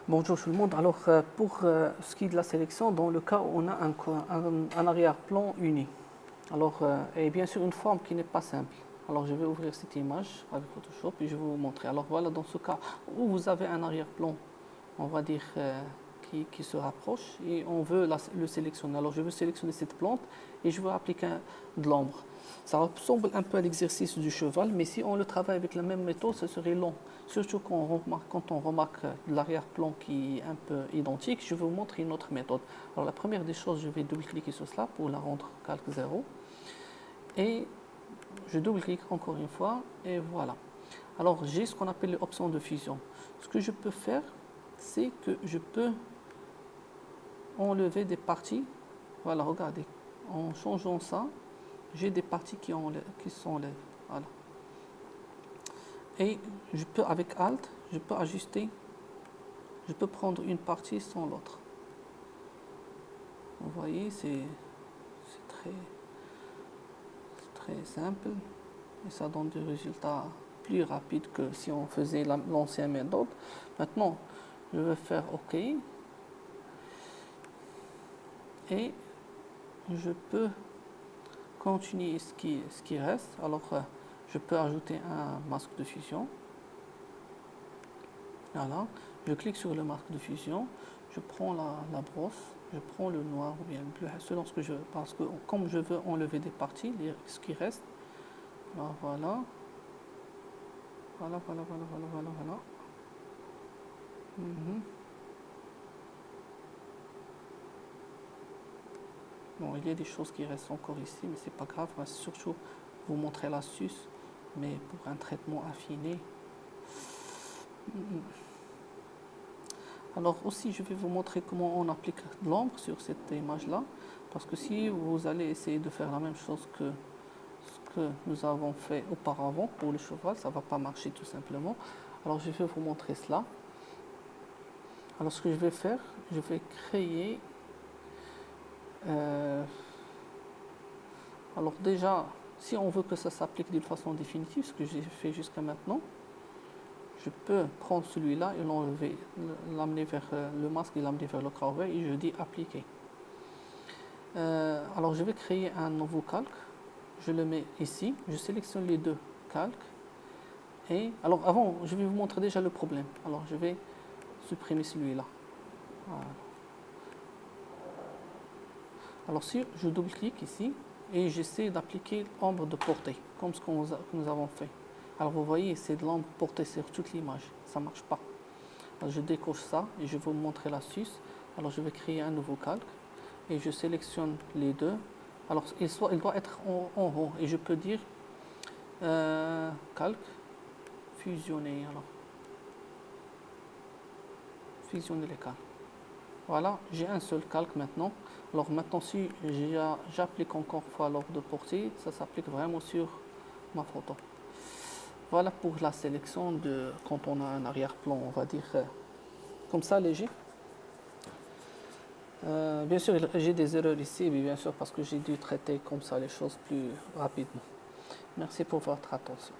Bonjour tout le monde. Alors, pour ce qui est de la sélection, dans le cas où on a un arrière-plan uni, alors, et bien sûr une forme qui n'est pas simple. Alors, je vais ouvrir cette image avec Photoshop et je vais vous montrer. Alors, voilà, dans ce cas où vous avez un arrière-plan, on va dire, qui se rapproche et on veut le sélectionner. Alors, je veux sélectionner cette plante et je veux appliquer de l'ombre. Ça ressemble un peu à l'exercice du cheval, mais si on le travaille avec la même méthode, ce serait long. Surtout quand on remarque l'arrière-plan qui est un peu identique, je vais vous montrer une autre méthode. Alors la première des choses, je vais double-cliquer sur cela pour la rendre calque 0. Et je double-clique encore une fois et voilà. Alors j'ai ce qu'on appelle l'option de fusion. Ce que je peux faire, c'est que je peux enlever des parties. Voilà, regardez. En changeant ça, j'ai des parties qui s'enlèvent. Voilà. Et je peux, avec Alt, je peux ajuster, je peux prendre une partie sans l'autre. Vous voyez, c'est très simple et ça donne des résultats plus rapides que si on faisait l'ancienne méthode. Maintenant, je vais faire OK et je peux continuer ce qui reste. Alors, je peux ajouter un masque de fusion. Voilà, je clique sur le masque de fusion, je prends la brosse, je prends le noir ou bien le bleu, selon ce que je veux, parce que comme je veux enlever des parties, ce qui reste, alors voilà. Mhm. Bon, il y a des choses qui restent encore ici, mais c'est pas grave, va surtout vous montrer l'astuce, mais pour un traitement affiné. Alors aussi, je vais vous montrer comment on applique de l'ombre sur cette image-là, parce que si vous allez essayer de faire la même chose que ce que nous avons fait auparavant pour le cheval, ça ne va pas marcher tout simplement. Alors je vais vous montrer cela. Alors ce que je vais faire, je vais créer... alors déjà, si on veut que ça s'applique d'une façon définitive, ce que j'ai fait jusqu'à maintenant, je peux prendre celui-là et l'enlever, l'amener vers le masque et l'amener vers le corbeil et je dis appliquer. Alors je vais créer un nouveau calque, je le mets ici, je sélectionne les deux calques et alors avant je vais vous montrer déjà le problème. Alors je vais supprimer celui-là. Voilà. Alors si je double-clique ici et j'essaie d'appliquer l'ombre de portée comme ce que nous avons fait. Alors vous voyez, c'est de l'ombre portée sur toute l'image, ça ne marche pas. Alors je décoche ça et je vais vous montrer l'astuce. Alors je vais créer un nouveau calque et je sélectionne les deux. Alors il doit être en haut et je peux dire calque, fusionner. Alors fusionner les calques. Voilà, j'ai un seul calque maintenant. Alors maintenant, si j'applique encore une fois l'ordre de portée, ça s'applique vraiment sur ma photo. Voilà pour la sélection de quand on a un arrière-plan, on va dire comme ça, léger. Bien sûr, j'ai des erreurs ici, mais bien sûr parce que j'ai dû traiter comme ça les choses plus rapidement. Merci pour votre attention.